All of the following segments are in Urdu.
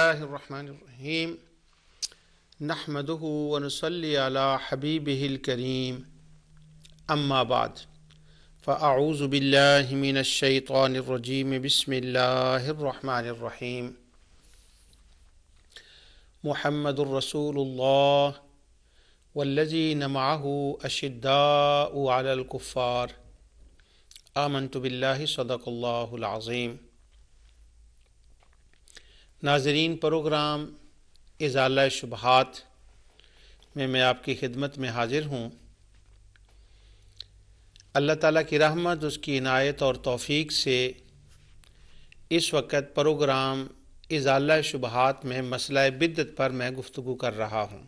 الله الرحمن الرحيم نحمده ونصلي على حبيبه الكريم أما بعد فأعوذ بالله من الشيطان الرجيم بسم الله الرحمن الرحيم محمد رسول الله والذين معه أشداء على الكفار آمنت بالله صدق الله العظيم۔ ناظرین، پروگرام ازالہ شبہات میں آپ کی خدمت میں حاضر ہوں۔ اللہ تعالیٰ کی رحمت، اس کی عنایت اور توفیق سے اس وقت پروگرام ازالہ شبہات میں مسئلہ بدعت پر میں گفتگو کر رہا ہوں۔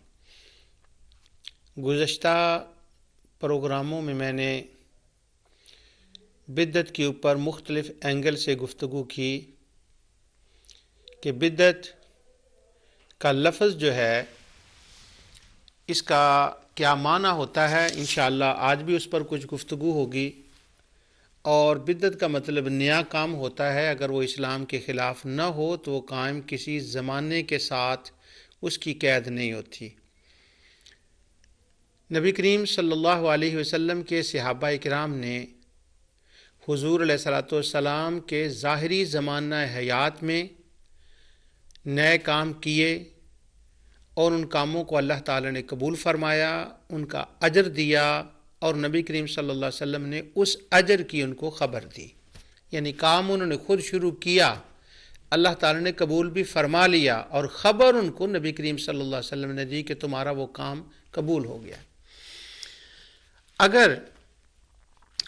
گزشتہ پروگراموں میں نے بدعت کے اوپر مختلف اینگل سے گفتگو کی کہ بدعت کا لفظ جو ہے اس کا کیا معنی ہوتا ہے۔ انشاءاللہ آج بھی اس پر کچھ گفتگو ہوگی۔ اور بدعت کا مطلب نیا کام ہوتا ہے، اگر وہ اسلام کے خلاف نہ ہو تو وہ کام کسی زمانے کے ساتھ اس کی قید نہیں ہوتی۔ نبی کریم صلی اللہ علیہ وسلم کے صحابہ کرام نے حضور علیہ الصلوۃ والسلام کے ظاہری زمانہ حیات میں نئے کام کیے اور ان کاموں کو اللہ تعالی نے قبول فرمایا، ان کا اجر دیا، اور نبی کریم صلی اللہ علیہ وسلم نے اس اجر کی ان کو خبر دی۔ یعنی کام انہوں نے خود شروع کیا، اللہ تعالی نے قبول بھی فرما لیا، اور خبر ان کو نبی کریم صلی اللہ علیہ وسلم نے دی کہ تمہارا وہ کام قبول ہو گیا۔ اگر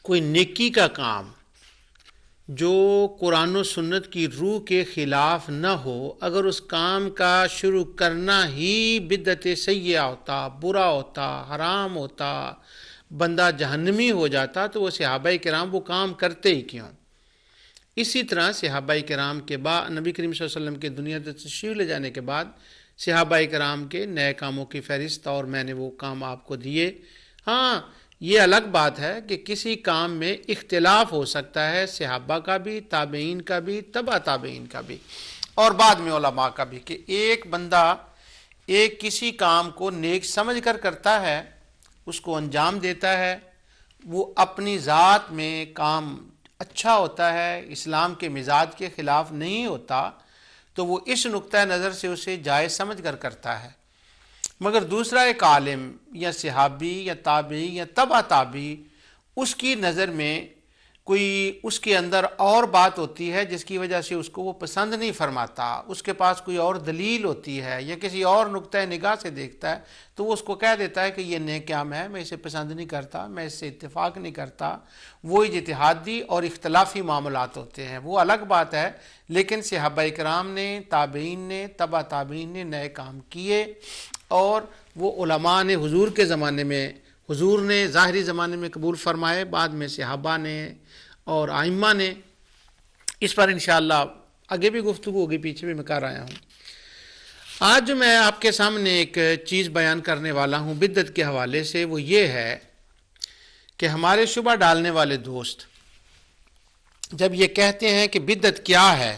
کوئی نیکی کا کام جو قرآن و سنت کی روح کے خلاف نہ ہو، اگر اس کام کا شروع کرنا ہی بدعت سیئہ ہوتا، برا ہوتا، حرام ہوتا، بندہ جہنمی ہو جاتا، تو وہ صحابہ کرام وہ کام کرتے ہی کیوں؟ اسی طرح صحابہ کرام کے بعد نبی کریم صلی اللہ علیہ وسلم کے دنیا سے تشریف لے جانے کے بعد صحابہ کرام کے نئے کاموں کی فہرست اور میں نے وہ کام آپ کو دیے۔ ہاں، یہ الگ بات ہے کہ کسی کام میں اختلاف ہو سکتا ہے، صحابہ کا بھی، تابعین کا بھی، تبع تابعین کا بھی، اور بعد میں علماء کا بھی، کہ ایک بندہ ایک کسی کام کو نیک سمجھ کر کرتا ہے، اس کو انجام دیتا ہے، وہ اپنی ذات میں کام اچھا ہوتا ہے، اسلام کے مزاج کے خلاف نہیں ہوتا، تو وہ اس نقطہ نظر سے اسے جائز سمجھ کر کرتا ہے۔ مگر دوسرا ایک عالم یا صحابی یا تابعی یا تبع تابعی، اس کی نظر میں کوئی اس کے اندر اور بات ہوتی ہے جس کی وجہ سے اس کو وہ پسند نہیں فرماتا، اس کے پاس کوئی اور دلیل ہوتی ہے یا کسی اور نقطہ نگاہ سے دیکھتا ہے، تو وہ اس کو کہہ دیتا ہے کہ یہ نیک کام ہے، میں اسے پسند نہیں کرتا، میں اس سے اتفاق نہیں کرتا۔ وہ اجتہادی اور اختلافی معاملات ہوتے ہیں، وہ الگ بات ہے۔ لیکن صحابہ کرام نے، تابعین نے، تبع تابعین نے نئے کام کیے، اور وہ علماء نے حضور کے زمانے میں، حضور نے ظاہری زمانے میں قبول فرمائے، بعد میں صحابہ نے اور ائمہ نے۔ اس پر انشاءاللہ آگے بھی گفتگو ہوگی، پیچھے بھی میں کر رہا ہوں۔ آج جو میں آپ کے سامنے ایک چیز بیان کرنے والا ہوں بدعت کے حوالے سے، وہ یہ ہے کہ ہمارے شبہ ڈالنے والے دوست جب یہ کہتے ہیں کہ بدعت کیا ہے،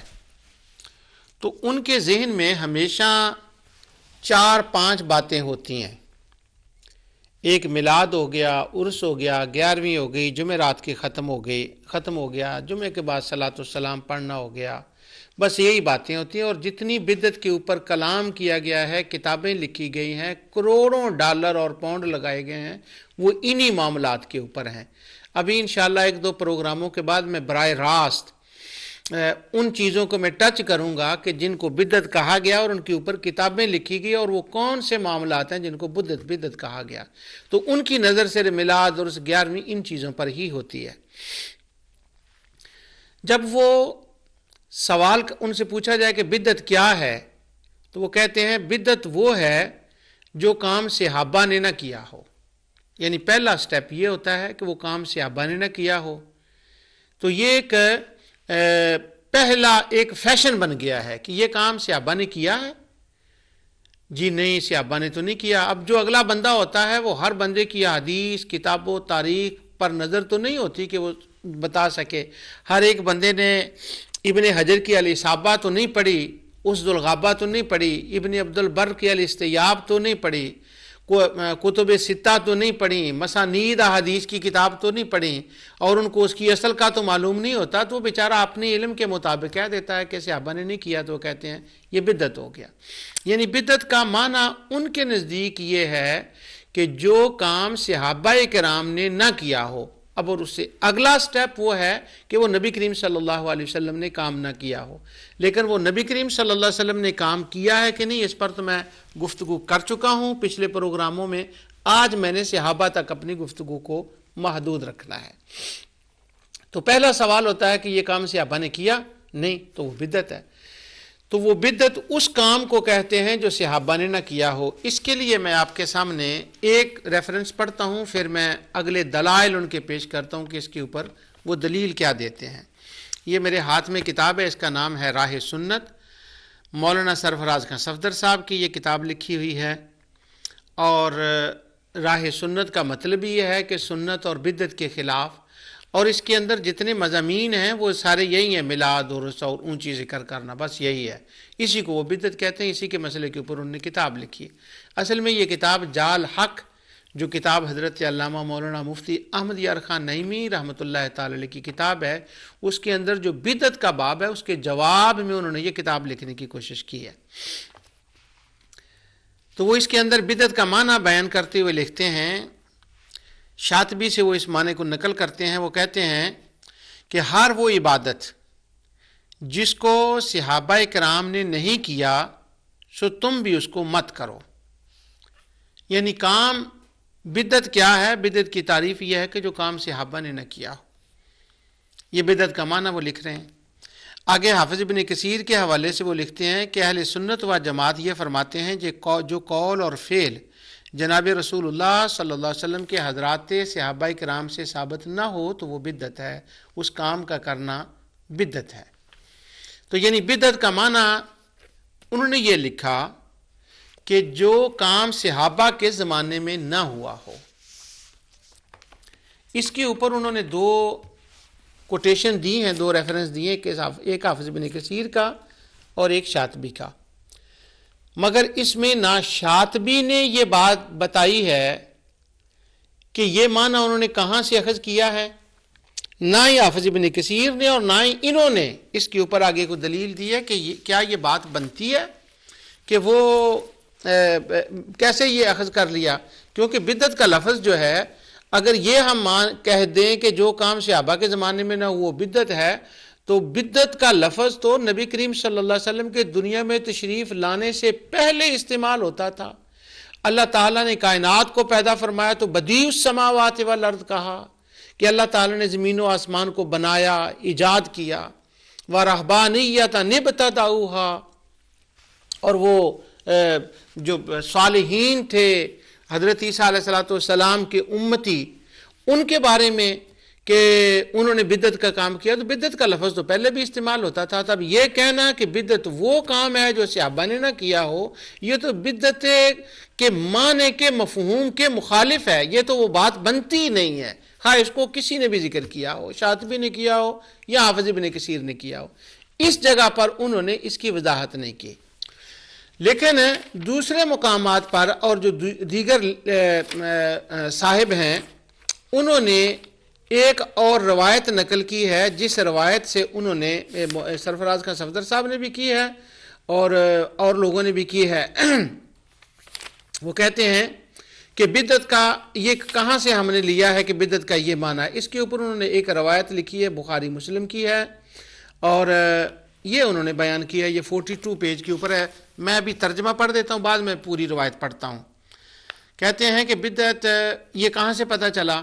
تو ان کے ذہن میں ہمیشہ 4-5 باتیں ہوتی ہیں۔ ایک میلاد ہو گیا، عرس ہو گیا، 11ویں ہو گئی، جمعرات کی ختم ہو گیا، جمعے کے بعد صلاۃ السلام پڑھنا ہو گیا، بس یہی باتیں ہوتی ہیں۔ اور جتنی بدعت کے اوپر کلام کیا گیا ہے، کتابیں لکھی گئی ہیں، کروڑوں ڈالر اور پاؤنڈ لگائے گئے ہیں، وہ انہی معاملات کے اوپر ہیں۔ ابھی انشاءاللہ 1-2 پروگراموں کے بعد میں براہ راست ان چیزوں کو میں ٹچ کروں گا کہ جن کو بدعت کہا گیا اور ان کے اوپر کتابیں لکھی گئی، اور وہ کون سے معاملات ہیں جن کو بدعت کہا گیا۔ تو ان کی نظر سے میلاد اور 11ویں ان چیزوں پر ہی ہوتی ہے۔ جب وہ سوال ان سے پوچھا جائے کہ بدعت کیا ہے، تو وہ کہتے ہیں بدعت وہ ہے جو کام صحابہ نے نہ کیا ہو۔ یعنی پہلا سٹیپ یہ ہوتا ہے کہ وہ کام صحابہ نے نہ کیا ہو۔ تو یہ ایک پہلا ایک فیشن بن گیا ہے کہ یہ کام صحابہ نے کیا ہے، جی نہیں صحابہ نے تو نہیں کیا۔ اب جو اگلا بندہ ہوتا ہے وہ ہر بندے کی حدیث، کتاب و تاریخ پر نظر تو نہیں ہوتی کہ وہ بتا سکے۔ ہر ایک بندے نے ابن حجر کی الاصابہ تو نہیں پڑھی، اس ذوالغابہ تو نہیں پڑھی، ابن عبد البر کی الاستیاب تو نہیں پڑھی، کتب ستہ تو نہیں پڑھی، مسانید احادیث کی کتاب تو نہیں پڑھی، اور ان کو اس کی اصل کا تو معلوم نہیں ہوتا، تو وہ بیچارہ اپنے علم کے مطابق کہہ دیتا ہے کہ صحابہ نے نہیں کیا، تو وہ کہتے ہیں یہ بدعت ہو گیا۔ یعنی بدعت کا معنی ان کے نزدیک یہ ہے کہ جو کام صحابہ کرام نے نہ کیا ہو، اب اور اس سے اگلا سٹیپ وہ ہے کہ وہ نبی کریم صلی اللہ علیہ وسلم نے کام نہ کیا ہو، لیکن وہ نبی کریم صلی اللہ علیہ وسلم نے کام کیا ہے کہ نہیں، اس پر تو میں گفتگو کر چکا ہوں پچھلے پروگراموں میں۔ آج میں نے صحابہ تک اپنی گفتگو کو محدود رکھنا ہے۔ تو پہلا سوال ہوتا ہے کہ یہ کام صحابہ نے کیا نہیں، تو وہ بدعت ہے۔ تو وہ بدعت اس کام کو کہتے ہیں جو صحابہ نے نہ کیا ہو۔ اس کے لیے میں آپ کے سامنے ایک ریفرنس پڑھتا ہوں، پھر میں اگلے دلائل ان کے پیش کرتا ہوں کہ اس کے اوپر وہ دلیل کیا دیتے ہیں۔ یہ میرے ہاتھ میں کتاب ہے، اس کا نام ہے راہ سنت، مولانا سرفراز خان صفدر صاحب کی یہ کتاب لکھی ہوئی ہے۔ اور راہ سنت کا مطلب یہ ہے کہ سنت اور بدعت کے خلاف، اور اس کے اندر جتنے مضامین ہیں وہ سارے یہی ہیں، میلاد اور عرس اور اونچی ذکر کرنا، بس یہی ہے، اسی کو وہ بدعت کہتے ہیں، اسی کے مسئلے کے اوپر انہوں نے کتاب لکھی۔ اصل میں یہ کتاب جال حق، جو کتاب حضرت علامہ مولانا مفتی احمد یار خان نعیمی رحمۃ اللہ تعالی علیہ کی کتاب ہے، اس کے اندر جو بدعت کا باب ہے اس کے جواب میں انہوں نے یہ کتاب لکھنے کی کوشش کی ہے۔ تو وہ اس کے اندر بدعت کا معنی بیان کرتے ہوئے لکھتے ہیں، شاطبی سے وہ اس معنی کو نقل کرتے ہیں، وہ کہتے ہیں کہ ہر وہ عبادت جس کو صحابہ کرام نے نہیں کیا سو تم بھی اس کو مت کرو۔ یعنی کام بدعت کیا ہے؟ بدعت کی تعریف یہ ہے کہ جو کام صحابہ نے نہ کیا ہو، یہ بدعت کا معنی وہ لکھ رہے ہیں۔ آگے حافظ ابن کثیر کے حوالے سے وہ لکھتے ہیں کہ اہل سنت و جماعت یہ فرماتے ہیں جو قول اور فعل جناب رسول اللہ صلی اللہ علیہ وسلم کے حضرات صحابہ کرام سے ثابت نہ ہو تو وہ بدعت ہے، اس کام کا کرنا بدعت ہے۔ تو یعنی بدعت کا معنی انہوں نے یہ لکھا کہ جو کام صحابہ کے زمانے میں نہ ہوا ہو۔ اس کے اوپر انہوں نے دو کوٹیشن دی ہیں، دو ریفرنس دیے، ایک حافظ ابن کثیر کا اور ایک شاطبی کا، مگر اس میں نہ شاطبی نے یہ بات بتائی ہے کہ یہ معنی انہوں نے کہاں سے اخذ کیا ہے، نہ ہی حافظ ابن کثیر نے اور نہ ہی انہوں نے اس کے اوپر آگے کو دلیل دی ہے کہ کیا یہ بات بنتی ہے کہ وہ کیسے یہ اخذ کر لیا، کیونکہ بدعت کا لفظ جو ہے اگر یہ ہم کہہ دیں کہ جو کام صحابہ کے زمانے میں نہ وہ بدعت ہے، تو بدعت کا لفظ تو نبی کریم صلی اللہ علیہ وسلم کے دنیا میں تشریف لانے سے پہلے استعمال ہوتا تھا۔ اللہ تعالیٰ نے کائنات کو پیدا فرمایا تو بدیع السماوات والارض کہا کہ اللہ تعالیٰ نے زمین و آسمان کو بنایا، ایجاد کیا۔ وَرَهْبَانِيَّةً ابْتَدَعُوهَا، اور وہ جو صالحین تھے حضرت عیسیٰ علیہ السلام کے امتی، ان کے بارے میں کہ انہوں نے بدعت کا کام کیا، تو بدعت کا لفظ تو پہلے بھی استعمال ہوتا تھا۔ تب یہ کہنا کہ بدعت وہ کام ہے جو صحابہ نے نہ کیا ہو، یہ تو بدعت کے معنی کے مفہوم کے مخالف ہے، یہ تو وہ بات بنتی نہیں ہے، ہاں اس کو کسی نے بھی ذکر کیا ہو، شاطبی نے کیا ہو یا حافظ ابن کثیر نے کیا ہو، اس جگہ پر انہوں نے اس کی وضاحت نہیں کی۔ لیکن دوسرے مقامات پر اور جو دیگر صاحب ہیں انہوں نے ایک اور روایت نقل کی ہے، جس روایت سے انہوں نے سرفراز خان صفدر صاحب نے بھی کی ہے اور لوگوں نے بھی کی ہے۔ وہ کہتے ہیں کہ بدعت کا یہ کہاں سے ہم نے لیا ہے کہ بدعت کا یہ معنی ہے، اس کے اوپر انہوں نے ایک روایت لکھی ہے، بخاری مسلم کی ہے، اور یہ انہوں نے بیان کیا ہے، یہ 42 پیج کے اوپر ہے۔ میں ابھی ترجمہ پڑھ دیتا ہوں، بعد میں پوری روایت پڑھتا ہوں۔ کہتے ہیں کہ بدعت یہ کہاں سے پتہ چلا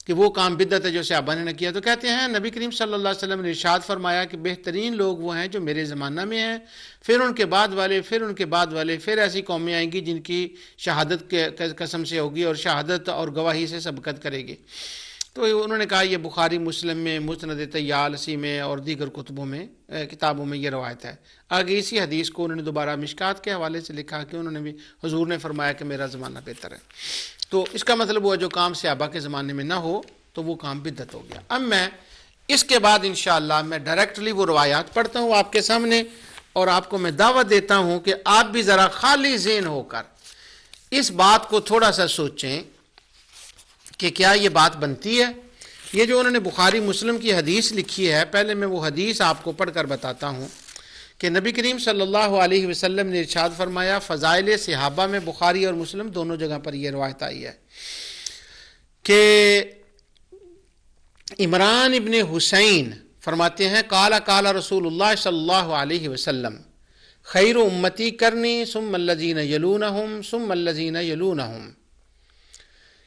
کہ وہ کام بدعت ہے جو صحابہ نے نہ کیا، تو کہتے ہیں نبی کریم صلی اللہ علیہ وسلم نے ارشاد فرمایا کہ بہترین لوگ وہ ہیں جو میرے زمانہ میں ہیں، پھر ان کے بعد والے، پھر ان کے بعد والے، پھر ایسی قومیں آئیں گی جن کی شہادت کے قسم سے ہوگی اور شہادت اور گواہی سے سبقت کرے گی۔ تو انہوں نے کہا یہ بخاری مسلم میں، مسند طیالسی میں اور دیگر کتبوں میں کتابوں میں یہ روایت ہے۔ آگے اسی حدیث کو انہوں نے دوبارہ مشکات کے حوالے سے لکھا کہ انہوں نے بھی حضور نے فرمایا کہ میرا زمانہ بہتر ہے۔ تو اس کا مطلب ہوا جو کام صحابہ کے زمانے میں نہ ہو تو وہ کام بدعت ہو گیا۔ اب میں اس کے بعد انشاءاللہ میں ڈائریکٹلی وہ روایات پڑھتا ہوں آپ کے سامنے، اور آپ کو میں دعوت دیتا ہوں کہ آپ بھی ذرا خالی ذہن ہو کر اس بات کو تھوڑا سا سوچیں کہ کیا یہ بات بنتی ہے۔ یہ جو انہوں نے بخاری مسلم کی حدیث لکھی ہے، پہلے میں وہ حدیث آپ کو پڑھ کر بتاتا ہوں کہ نبی کریم صلی اللہ علیہ وسلم نے ارشاد فرمایا، فضائل صحابہ میں بخاری اور مسلم دونوں جگہ پر یہ روایت آئی ہے کہ عمران ابن حسین فرماتے ہیں، قال قال رسول اللہ صلی اللہ علیہ وسلم، خیر امتی کرنی ثم الذین یلونہم ثم الذین یلونہم،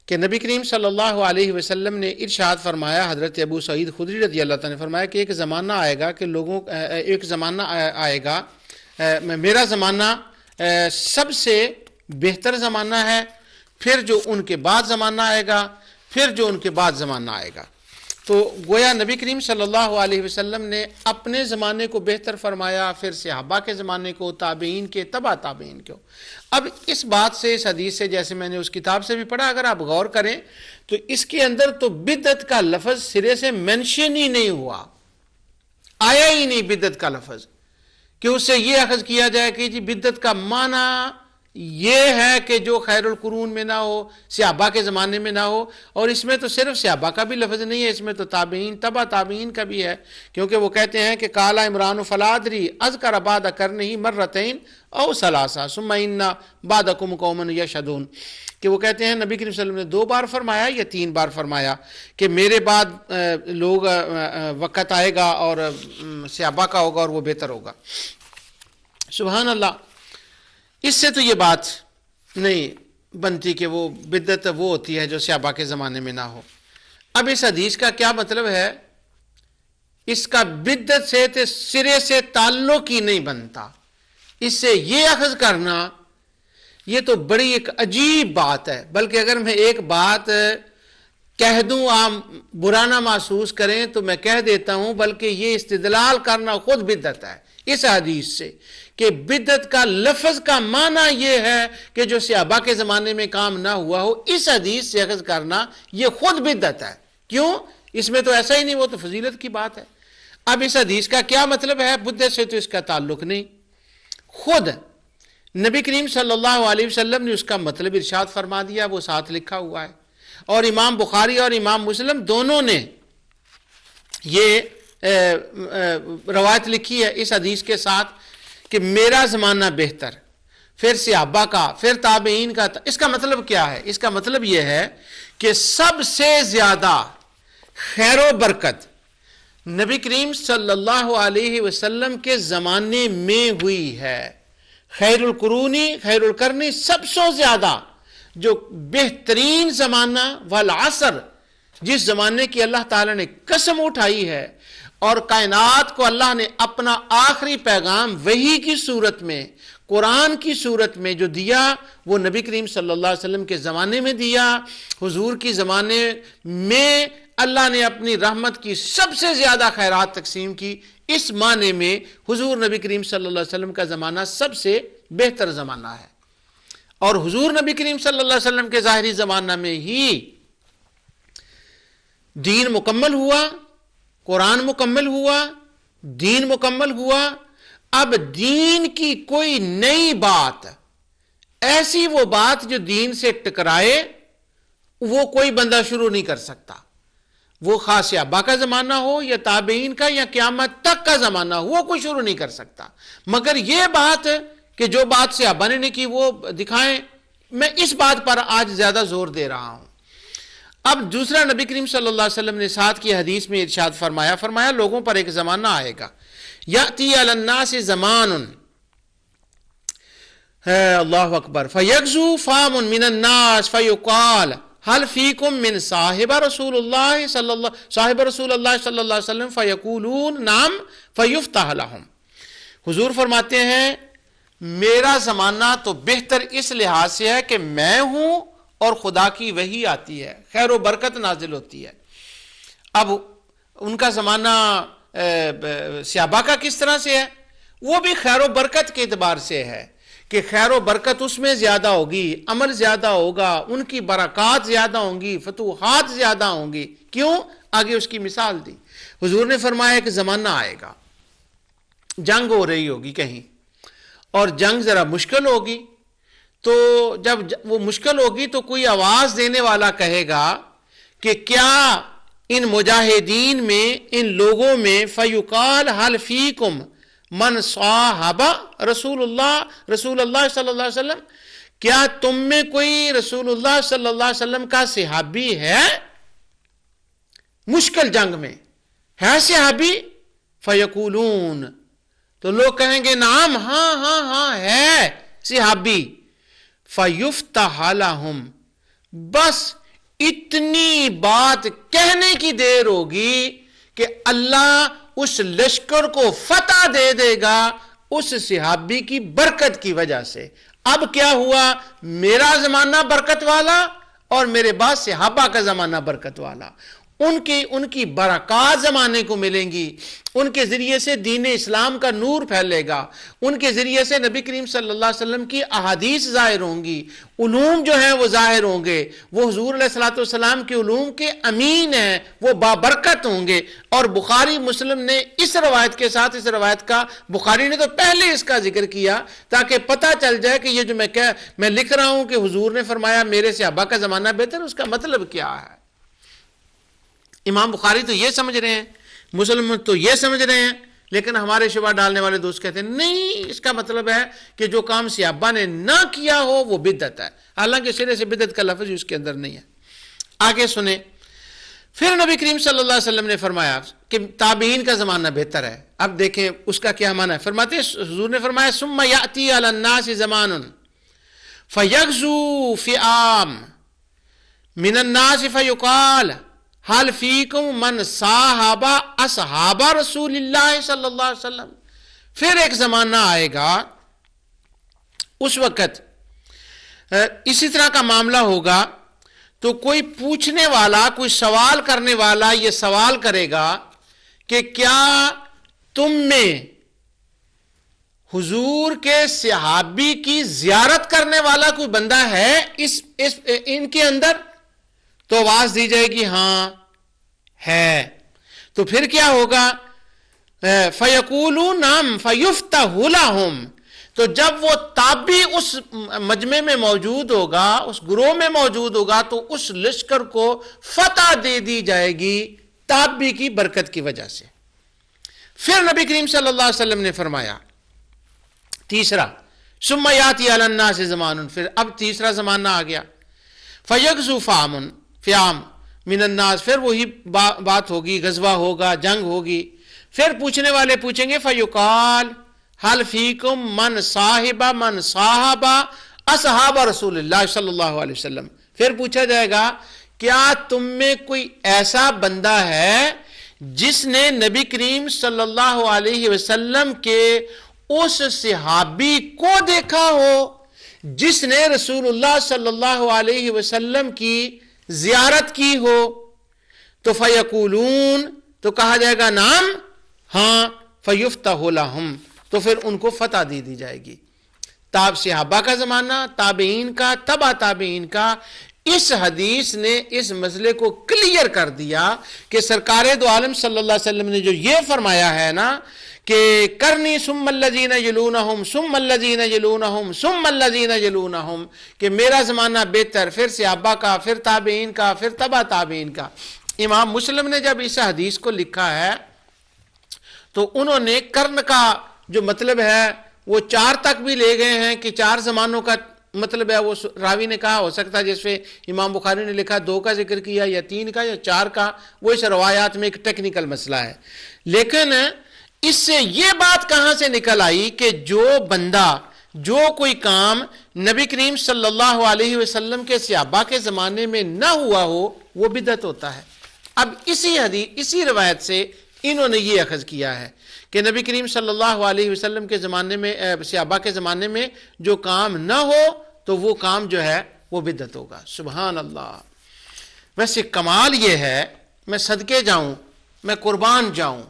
کہ نبی کریم صلی اللہ علیہ وسلم نے ارشاد فرمایا، حضرت ابو سعید خدری رضی اللہ تعالیٰ نے فرمایا کہ ایک زمانہ آئے گا کہ ایک زمانہ آئے گا، میرا زمانہ سب سے بہتر زمانہ ہے، پھر جو ان کے بعد زمانہ آئے گا، پھر جو ان کے بعد زمانہ آئے گا۔ تو گویا نبی کریم صلی اللہ علیہ وسلم نے اپنے زمانے کو بہتر فرمایا، پھر صحابہ کے زمانے کو، تابعین کے، تبع تابعین کو۔ اب اس بات سے، اس حدیث سے، جیسے میں نے اس کتاب سے بھی پڑھا، اگر آپ غور کریں تو اس کے اندر تو بدعت کا لفظ سرے سے مینشن ہی نہیں ہوا، آیا ہی نہیں بدعت کا لفظ، کہ اس سے یہ اخذ کیا جائے کہ جی بدعت کا معنی یہ ہے کہ جو خیر القرون میں نہ ہو، صحابہ کے زمانے میں نہ ہو۔ اور اس میں تو صرف صحابہ کا بھی لفظ نہیں ہے، اس میں تو تابعین، تبع تابعین کا بھی ہے، کیونکہ وہ کہتے ہیں کہ قال عمران فلادری اذکر بعد کرنہ مرتین او ثلاثہ ثم ان بعدکم قوم یشہدون، کہ وہ کہتے ہیں نبی کریم صلی اللہ علیہ وسلم نے 2 بار فرمایا یا 3 بار فرمایا کہ میرے بعد لوگ وقت آئے گا اور صحابہ کا ہوگا اور وہ بہتر ہوگا۔ سبحان اللہ، اس سے تو یہ بات نہیں بنتی کہ وہ بدعت وہ ہوتی ہے جو صحابہ کے زمانے میں نہ ہو۔ اب اس حدیث کا کیا مطلب ہے؟ اس کا بدعت سے تو سرے سے تعلق ہی نہیں بنتا، اس سے یہ اخذ کرنا یہ تو بڑی ایک عجیب بات ہے۔ بلکہ اگر میں ایک بات کہہ دوں آپ برا نہ محسوس کریں تو میں کہہ دیتا ہوں، بلکہ یہ استدلال کرنا خود بدعت ہے اس حدیث سے، کہ بدعت کا لفظ کا معنی یہ ہے کہ جو صحابہ کے زمانے میں کام نہ ہوا ہو، اس حدیث سے اخذ کرنا یہ خود بدعت ہے۔ کیوں؟ اس میں تو ایسا ہی نہیں، وہ تو فضیلت کی بات ہے۔ اب اس حدیث کا کیا مطلب ہے؟ بدعت سے تو اس کا تعلق نہیں، خود نبی کریم صلی اللہ علیہ وسلم نے اس کا مطلب ارشاد فرما دیا، وہ ساتھ لکھا ہوا ہے۔ اور امام بخاری اور امام مسلم دونوں نے یہ روایت لکھی ہے اس حدیث کے ساتھ کہ میرا زمانہ بہتر، پھر صحابہ کا، پھر تابعین کا۔ اس کا مطلب کیا ہے؟ اس کا مطلب یہ ہے کہ سب سے زیادہ خیر و برکت نبی کریم صلی اللہ علیہ وسلم کے زمانے میں ہوئی ہے۔ خیر القرونی، خیر القرنی، سب سے زیادہ جو بہترین زمانہ، والعصر، جس زمانے کی اللہ تعالیٰ نے قسم اٹھائی ہے اور کائنات کو اللہ نے اپنا آخری پیغام وحی کی صورت میں، قرآن کی صورت میں جو دیا، وہ نبی کریم صلی اللہ علیہ وسلم کے زمانے میں دیا۔ حضور کی زمانے میں اللہ نے اپنی رحمت کی سب سے زیادہ خیرات تقسیم کی۔ اس معنی میں حضور نبی کریم صلی اللہ علیہ وسلم کا زمانہ سب سے بہتر زمانہ ہے، اور حضور نبی کریم صلی اللہ علیہ وسلم کے ظاہری زمانہ میں ہی دین مکمل ہوا، قرآن مکمل ہوا، دین مکمل ہوا۔ اب دین کی کوئی نئی بات، ایسی وہ بات جو دین سے ٹکرائے، وہ کوئی بندہ شروع نہیں کر سکتا، وہ خاص صحابہ کا زمانہ ہو یا تابعین کا یا قیامت تک کا زمانہ ہو، وہ کوئی شروع نہیں کر سکتا۔ مگر یہ بات کہ جو بات صحابہ نے نہیں کی وہ دکھائیں، میں اس بات پر آج زیادہ زور دے رہا ہوں۔ اب دوسرا، نبی کریم صلی اللہ علیہ وسلم نے ساتھ کی حدیث میں ارشاد فرمایا لوگوں پر ایک زمانہ آئے گا، یأتی علی الناس زمان، اللہ اکبر، فیغزو فام من الناس فیقال هل فیکم من صاحب رسول اللہ صلی اللہ علیہ وسلم فیقولون نعم فیفتح لهم۔ حضور فرماتے ہیں میرا زمانہ تو بہتر اس لحاظ سے ہے کہ میں ہوں اور خدا کی وحی آتی ہے، خیر و برکت نازل ہوتی ہے۔ اب ان کا زمانہ صحابہ کا کس طرح سے ہے؟ وہ بھی خیر و برکت کے اعتبار سے ہے کہ خیر و برکت اس میں زیادہ ہوگی، عمل زیادہ ہوگا، ان کی برکات زیادہ ہوں گی، فتوحات زیادہ ہوں گی۔ کیوں؟ آگے اس کی مثال دی۔ حضور نے فرمایا کہ زمانہ آئے گا جنگ ہو رہی ہوگی کہیں اور جنگ ذرا مشکل ہوگی، تو جب وہ مشکل ہوگی تو کوئی آواز دینے والا کہے گا کہ کیا ان مجاہدین میں، ان لوگوں میں، فیقال حل فیکم من صاحب رسول اللہ صلی اللہ علیہ وسلم، کیا تم میں کوئی رسول اللہ صلی اللہ علیہ وسلم کا صحابی ہے؟ مشکل جنگ میں ہے صحابی؟ فیقولون، تو لوگ کہیں گے نعم، ہاں ہاں ہاں ہے صحابی۔ فیفتح لہم، بس اتنی بات کہنے کی دیر ہوگی کہ اللہ اس لشکر کو فتح دے دے گا اس صحابی کی برکت کی وجہ سے۔ اب کیا ہوا، میرا زمانہ برکت والا اور میرے بعد صحابہ کا زمانہ برکت والا، ان کی برکات زمانے کو ملیں گی، ان کے ذریعے سے دین اسلام کا نور پھیلے گا، ان کے ذریعے سے نبی کریم صلی اللہ علیہ وسلم کی احادیث ظاہر ہوں گی، علوم جو ہیں وہ ظاہر ہوں گے، وہ حضور علیہ الصلوۃ والسلام کے علوم کے امین ہیں، وہ بابرکت ہوں گے۔ اور بخاری مسلم نے اس روایت کے ساتھ، اس روایت کا بخاری نے تو پہلے اس کا ذکر کیا تاکہ پتہ چل جائے کہ یہ جو میں لکھ رہا ہوں کہ حضور نے فرمایا میرے صحابہ کا زمانہ بہتر، اس کا مطلب کیا ہے۔ امام بخاری تو یہ سمجھ رہے ہیں، مسلم تو یہ سمجھ رہے ہیں، لیکن ہمارے شبہ ڈالنے والے دوست کہتے ہیں نہیں، اس کا مطلب ہے کہ جو کام صحابہ نے نہ کیا ہو وہ بدعت ہے، حالانکہ سرے سے بدعت کا لفظ اس کے اندر نہیں ہے۔ آگے سنیں، پھر نبی کریم صلی اللہ علیہ وسلم نے فرمایا کہ تابعین کا زمانہ بہتر ہے۔ اب دیکھیں اس کا کیا معنی ہے، فرماتے ہیں حضور نے فرمایا ثم یأتی علی الناس زمان فیغزو فئام من الناس فیقال حل فیکم من صاحب اصحاب رسول اللہ صلی اللہ علیہ وسلم۔ پھر ایک زمانہ آئے گا، اس وقت اسی طرح کا معاملہ ہوگا، تو کوئی پوچھنے والا، کوئی سوال کرنے والا یہ سوال کرے گا کہ کیا تم میں حضور کے صحابی کی زیارت کرنے والا کوئی بندہ ہے ان کے اندر؟ تو آواز دی جائے گی ہاں ہے۔ تو پھر کیا ہوگا، فَيَقُولُونَ نَعَمْ فَيُفْتَحُ لَهُمْ، تو جب وہ تابعی اس مجمع میں موجود ہوگا، اس گروہ میں موجود ہوگا، تو اس لشکر کو فتح دے دی جائے گی تابعی کی برکت کی وجہ سے۔ پھر نبی کریم صلی اللہ علیہ وسلم نے فرمایا تیسرا ثم یاتی علی الناس زمان، پھر اب تیسرا زمانہ آ گیا، فیغزو فیام من الناس، پھر وہی بات ہوگی، غزوہ ہوگا، جنگ ہوگی۔ پھر پوچھنے والے پوچھیں گے فیقال حل فیکم من صاحب اصحاب رسول اللہ صلی اللہ علیہ وسلم، پھر پوچھا جائے گا کیا تم میں کوئی ایسا بندہ ہے جس نے نبی کریم صلی اللہ علیہ وسلم کے اس صحابی کو دیکھا ہو جس نے رسول اللہ صلی اللہ علیہ وسلم کی زیارت کی ہو؟ تو فیقولون، تو کہا جائے گا نعم ہاں، فیفتح لہم، تو پھر ان کو فتح دی جائے گی۔ صحابہ کا زمانہ، تابعین کا، تبع تابعین کا، اس حدیث نے اس مسئلے کو کلیئر کر دیا کہ سرکار دو عالم صلی اللہ علیہ وسلم نے جو یہ فرمایا ہے نا کہ کرنی ثم الذین یلونہم ثم الذین یلونہم ثم الذین یلونہم، کہ میرا زمانہ بہتر، پھر صحابہ کا، پھر تابعین کا، پھر تبع تابعین کا۔ امام مسلم نے جب اس حدیث کو لکھا ہے تو انہوں نے کرن کا جو مطلب ہے وہ 4 تک بھی لے گئے ہیں کہ 4 زمانوں کا مطلب ہے، وہ راوی نے کہا ہو سکتا ہے جس پہ امام بخاری نے لکھا 2 کا ذکر کیا یا 3 کا یا 4 کا، وہ اس روایات میں ایک ٹیکنیکل مسئلہ ہے۔ لیکن اس سے یہ بات کہاں سے نکل آئی کہ جو بندہ، جو کوئی کام نبی کریم صلی اللہ علیہ وسلم کے صحابہ کے زمانے میں نہ ہوا ہو وہ بدعت ہوتا ہے۔ اب اسی روایت سے انہوں نے یہ اخذ کیا ہے کہ نبی کریم صلی اللہ علیہ وسلم کے زمانے میں، صحابہ کے زمانے میں جو کام نہ ہو تو وہ کام جو ہے وہ بدعت ہوگا۔ سبحان اللہ۔ ویسے کمال یہ ہے، میں صدقے جاؤں، میں قربان جاؤں،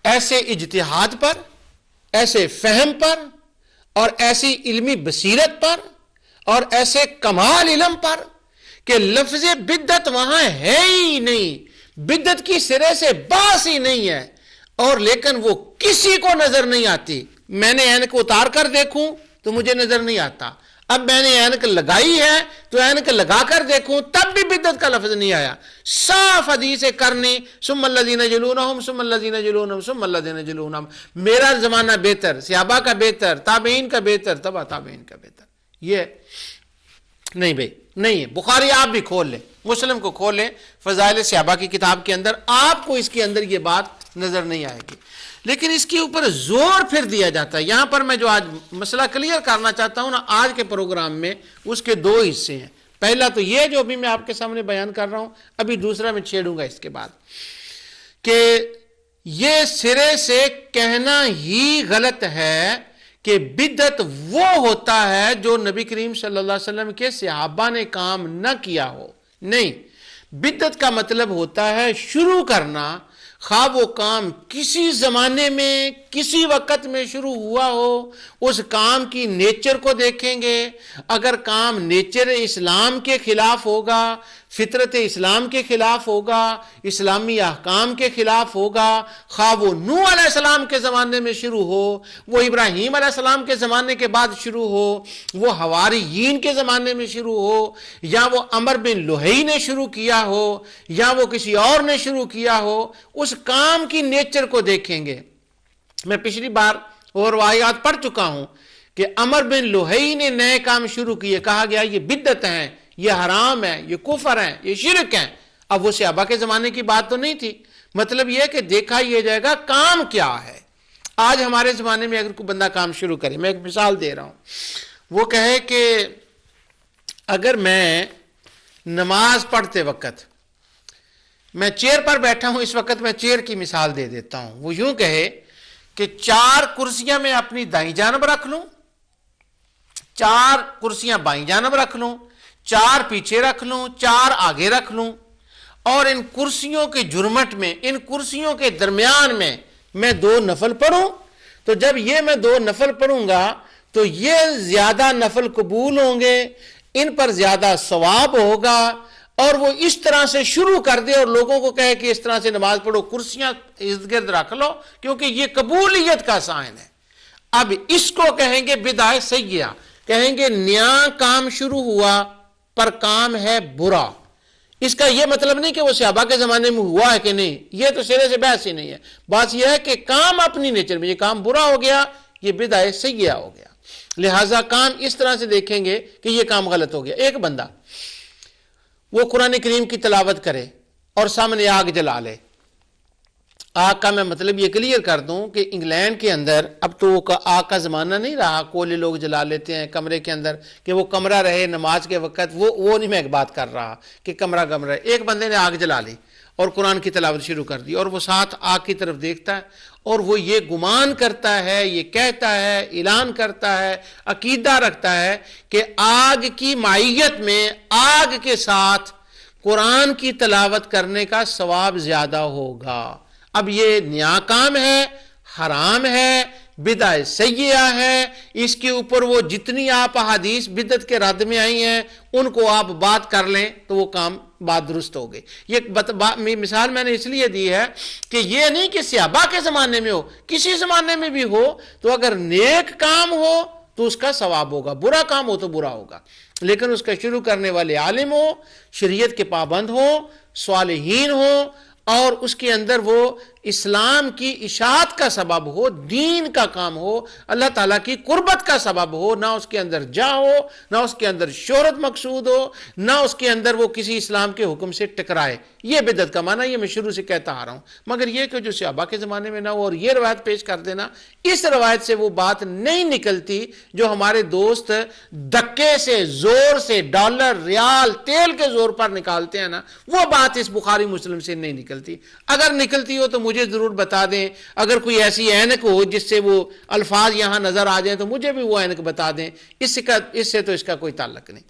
ایسے اجتہاد پر، ایسے فہم پر اور ایسی علمی بصیرت پر اور ایسے کمال علم پر کہ لفظ بدعت وہاں ہے ہی نہیں، بدعت کی سرے سے باس ہی نہیں ہے، اور لیکن وہ کسی کو نظر نہیں آتی. میں نے اینک اتار کر دیکھوں تو مجھے نظر نہیں آتا. اب میں نے اینک لگائی ہے تو اینک لگا کر دیکھوں تب بھی بدعت کا لفظ نہیں آیا. صاف حدیث کرنی ثم الذین یلونہم ثم الذین یلونہم ثم الذین یلونہم. میرا زمانہ بہتر، صحابہ کا بہتر، تابعین کا بہتر، تبع تابعین کا بہتر. یہ نہیں بھائی، نہیں ہے. بخاری آپ بھی کھول لیں، مسلم کو کھول لیں، فضائل صحابہ کی کتاب کے اندر آپ کو اس کے اندر یہ بات نظر نہیں آئے گی. لیکن اس کے اوپر زور پھر دیا جاتا ہے. یہاں پر میں جو آج مسئلہ کلیئر کرنا چاہتا ہوں نا آج کے پروگرام میں، اس کے دو حصے ہیں. پہلا تو یہ جو ابھی میں آپ کے سامنے بیان کر رہا ہوں، ابھی دوسرا میں چھیڑوں گا اس کے بعد، کہ یہ سرے سے کہنا ہی غلط ہے کہ بدعت وہ ہوتا ہے جو نبی کریم صلی اللہ علیہ وسلم کے صحابہ نے کام نہ کیا ہو. نہیں، بدعت کا مطلب ہوتا ہے شروع کرنا، خواہ وہ کام کسی زمانے میں کسی وقت میں شروع ہوا ہو. اس کام کی نیچر کو دیکھیں گے. اگر کام نیچر اسلام کے خلاف ہوگا، فطرت اسلام کے خلاف ہوگا، اسلامی احکام کے خلاف ہوگا، خواہ وہ نوح علیہ السلام کے زمانے میں شروع ہو، وہ ابراہیم علیہ السلام کے زمانے کے بعد شروع ہو، وہ حواریین کے زمانے میں شروع ہو، یا وہ عمر بن لوہی نے شروع کیا ہو، یا وہ کسی اور نے شروع کیا ہو، اس کام کی نیچر کو دیکھیں گے. میں پچھلی بار اور روایات پڑھ چکا ہوں کہ عمر بن لوہی نے نئے کام شروع کیے، کہا گیا یہ بدعت ہیں، یہ حرام ہے، یہ کفر ہے، یہ شرک ہے. اب وہ صحابہ کے زمانے کی بات تو نہیں تھی. مطلب یہ کہ دیکھا یہ جائے گا کام کیا ہے. آج ہمارے زمانے میں اگر کوئی بندہ کام شروع کرے، میں ایک مثال دے رہا ہوں، وہ کہے کہ اگر میں نماز پڑھتے وقت میں چیئر پر بیٹھا ہوں، اس وقت میں چیئر کی مثال دے دیتا ہوں، وہ یوں کہے کہ 4 کرسیاں میں اپنی دائیں جانب رکھ لوں، 4 کرسیاں بائیں جانب رکھ لوں، 4 پیچھے رکھ لوں، 4 آگے رکھ لوں، اور ان کرسیوں کے جرمٹ میں، ان کرسیوں کے درمیان میں 2 نفل پڑھوں. تو جب یہ میں 2 نفل پڑھوں گا تو یہ زیادہ نفل قبول ہوں گے، ان پر زیادہ ثواب ہوگا. اور وہ اس طرح سے شروع کر دے اور لوگوں کو کہے کہ اس طرح سے نماز پڑھو، کرسیاں ارد گرد رکھ لو، کیونکہ یہ قبولیت کا سائن ہے. اب اس کو کہیں گے بدعت سیئہ، کہیں گے نیا کام شروع ہوا پر کام ہے برا. اس کا یہ مطلب نہیں کہ وہ صحابہ کے زمانے میں ہوا ہے کہ نہیں، یہ تو سرے سے بحث ہی نہیں ہے. بات یہ ہے کہ کام اپنی نیچر میں، یہ کام برا ہو گیا، یہ بدعت سیئہ ہو گیا. لہٰذا کام اس طرح سے دیکھیں گے کہ یہ کام غلط ہو گیا. ایک بندہ وہ قرآن کریم کی تلاوت کرے اور سامنے آگ جلا لے. آگ کا میں مطلب یہ کلیئر کر دوں کہ انگلینڈ کے اندر اب تو آگ کا زمانہ نہیں رہا، کولے لوگ جلا لیتے ہیں کمرے کے اندر کہ وہ کمرہ رہے نماز کے وقت، وہ نہیں میں ایک بات کر رہا کہ کمرہ. ایک بندے نے آگ جلا لی اور قرآن کی تلاوت شروع کر دی، اور وہ ساتھ آگ کی طرف دیکھتا ہے اور وہ یہ گمان کرتا ہے، یہ کہتا ہے، اعلان کرتا ہے، عقیدہ رکھتا ہے کہ آگ کی معیت میں آگ کے ساتھ قرآن کی تلاوت کرنے کا ثواب زیادہ ہوگا. اب یہ نیا کام ہے، حرام ہے، بدعت سیئہ ہے. اس کے اوپر وہ جتنی آپ احادیث بدعت کے رد میں آئی ہیں ان کو آپ بات کر لیں تو وہ کام بات درست ہو گئی. یہ مثال میں نے اس لیے دی ہے کہ یہ نہیں کہ صحابہ کے زمانے میں ہو، کسی زمانے میں بھی ہو تو اگر نیک کام ہو تو اس کا ثواب ہوگا، برا کام ہو تو برا ہوگا. لیکن اس کا شروع کرنے والے عالم ہو، شریعت کے پابند ہو، صالحین ہو، اور اس کے اندر وہ اسلام کی اشاعت کا سبب ہو، دین کا کام ہو، اللہ تعالیٰ کی قربت کا سبب ہو، نہ اس کے اندر جا ہو، نہ اس کے اندر شہرت مقصود ہو، نہ اس کے اندر وہ کسی اسلام کے حکم سے ٹکرائے. یہ بدعت کا معنی یہ میں شروع سے کہتا آ رہا ہوں. مگر یہ کہ جو صحابہ کے زمانے میں نہ ہو اور یہ روایت پیش کر دینا، اس روایت سے وہ بات نہیں نکلتی جو ہمارے دوست دھکے سے، زور سے، ڈالر، ریال، تیل کے زور پر نکالتے ہیں نا، وہ بات اس بخاری مسلم سے نہیں نکلتی. اگر نکلتی ہو تو مجھے ضرور بتا دیں. اگر کوئی ایسی اینک ہو جس سے وہ الفاظ یہاں نظر آ جائیں تو مجھے بھی وہ اینک بتا دیں. اس سے تو اس کا کوئی تعلق نہیں.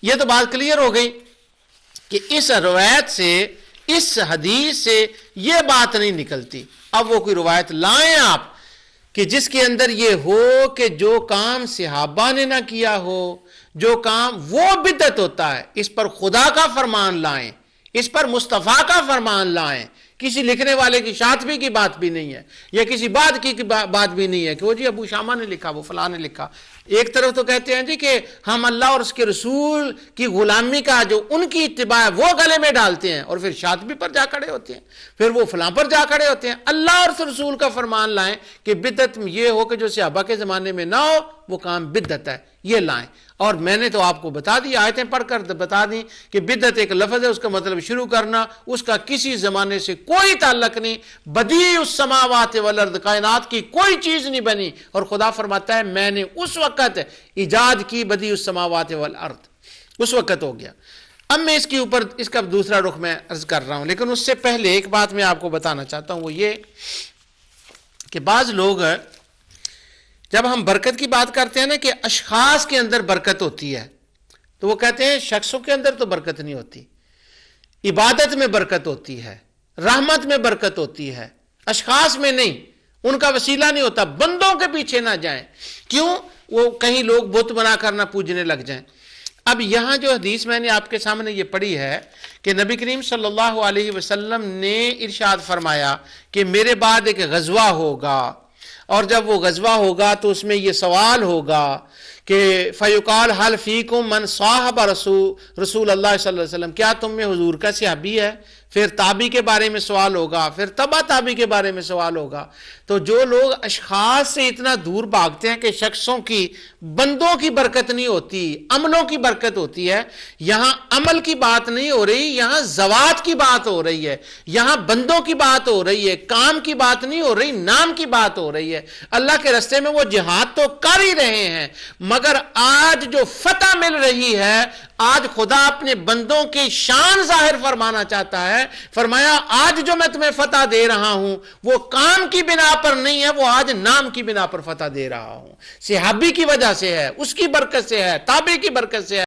یہ تو بات کلیئر ہو گئی کہ اس روایت سے، اس حدیث سے یہ بات نہیں نکلتی. اب وہ کوئی روایت لائیں آپ کہ جس کے اندر یہ ہو کہ جو کام صحابہ نے نہ کیا ہو، جو کام وہ بدعت ہوتا ہے، اس پر خدا کا فرمان لائیں، اس پر مصطفیٰ کا فرمان لائیں. کسی لکھنے والے کی شاطبی کی بات بھی نہیں ہے، یا کسی بات کی بات بھی نہیں ہے کہ وہ جی ابو شامہ نے لکھا، وہ فلاں نے لکھا۔ ایک طرف تو کہتے ہیں جی کہ ہم اللہ اور اس کے رسول کی غلامی کا جو ان کی اتباع ہے وہ گلے میں ڈالتے ہیں، اور پھر شاطبی پر جا کھڑے ہوتے ہیں، پھر وہ فلاں پر جا کھڑے ہوتے ہیں۔ اللہ اور اس رسول کا فرمان لائیں کہ بدعت یہ ہو کہ جو صحابہ کے زمانے میں نہ ہو وہ کام بدعت ہے، یہ لائیں۔ اور میں نے تو آپ کو بتا دی، آیتیں پڑھ کر بتا دیں کہ بدعت ایک لفظ ہے، اس کا مطلب شروع کرنا، اس کا کسی زمانے سے کوئی تعلق نہیں۔ بدیع السماوات والارض، کائنات کی کوئی چیز نہیں بنی، اور خدا فرماتا ہے میں نے اس وقت ایجاد کی بدیع السماوات والارض، اس وقت ہو گیا۔ اب میں اس کے اوپر اس کا دوسرا رخ میں عرض کر رہا ہوں، لیکن اس سے پہلے ایک بات میں آپ کو بتانا چاہتا ہوں، وہ یہ کہ بعض لوگ جب ہم برکت کی بات کرتے ہیں نا کہ اشخاص کے اندر برکت ہوتی ہے، تو وہ کہتے ہیں شخصوں کے اندر تو برکت نہیں ہوتی، عبادت میں برکت ہوتی ہے، رحمت میں برکت ہوتی ہے، اشخاص میں نہیں، ان کا وسیلہ نہیں ہوتا۔ بندوں کے پیچھے نہ جائیں، کیوں؟ وہ کہیں لوگ بت بنا کر نہ پوجنے لگ جائیں۔ اب یہاں جو حدیث میں نے آپ کے سامنے یہ پڑھی ہے کہ نبی کریم صلی اللہ علیہ وسلم نے ارشاد فرمایا کہ میرے بعد ایک غزوہ ہوگا، اور جب وہ غزوہ ہوگا تو اس میں یہ سوال ہوگا کہ فیقال حل فیکم من صاحب رسول اللہ صلی اللہ علیہ وسلم، کیا تم میں حضور کا صحابی ہے؟ پھر تابعی کے بارے میں سوال ہوگا، پھر تبع تابعی کے بارے میں سوال ہوگا۔ تو جو لوگ اشخاص سے اتنا دور بھاگتے ہیں کہ شخصوں کی، بندوں کی برکت نہیں ہوتی، عملوں کی برکت ہوتی ہے، یہاں عمل کی بات نہیں ہو رہی، یہاں ذوات کی بات ہو رہی ہے، یہاں بندوں کی بات ہو رہی ہے، کام کی بات نہیں ہو رہی، نام کی بات ہو رہی ہے۔ اللہ کے راستے میں وہ جہاد تو کر ہی رہے ہیں، مگر آج جو فتح مل رہی ہے، آج خدا اپنے بندوں کی شان ظاہر فرمانا چاہتا ہے۔ فرمایا آج جو میں تمہیں فتح دے رہا ہوں وہ کام کی بنا پر نہیں ہے، وہ آج نام کی بنا پر فتح دے رہا ہوں، صحابی کی وجہ سے ہے، اس کی برکت سے ہے، تابعی کی برکت سے ہے۔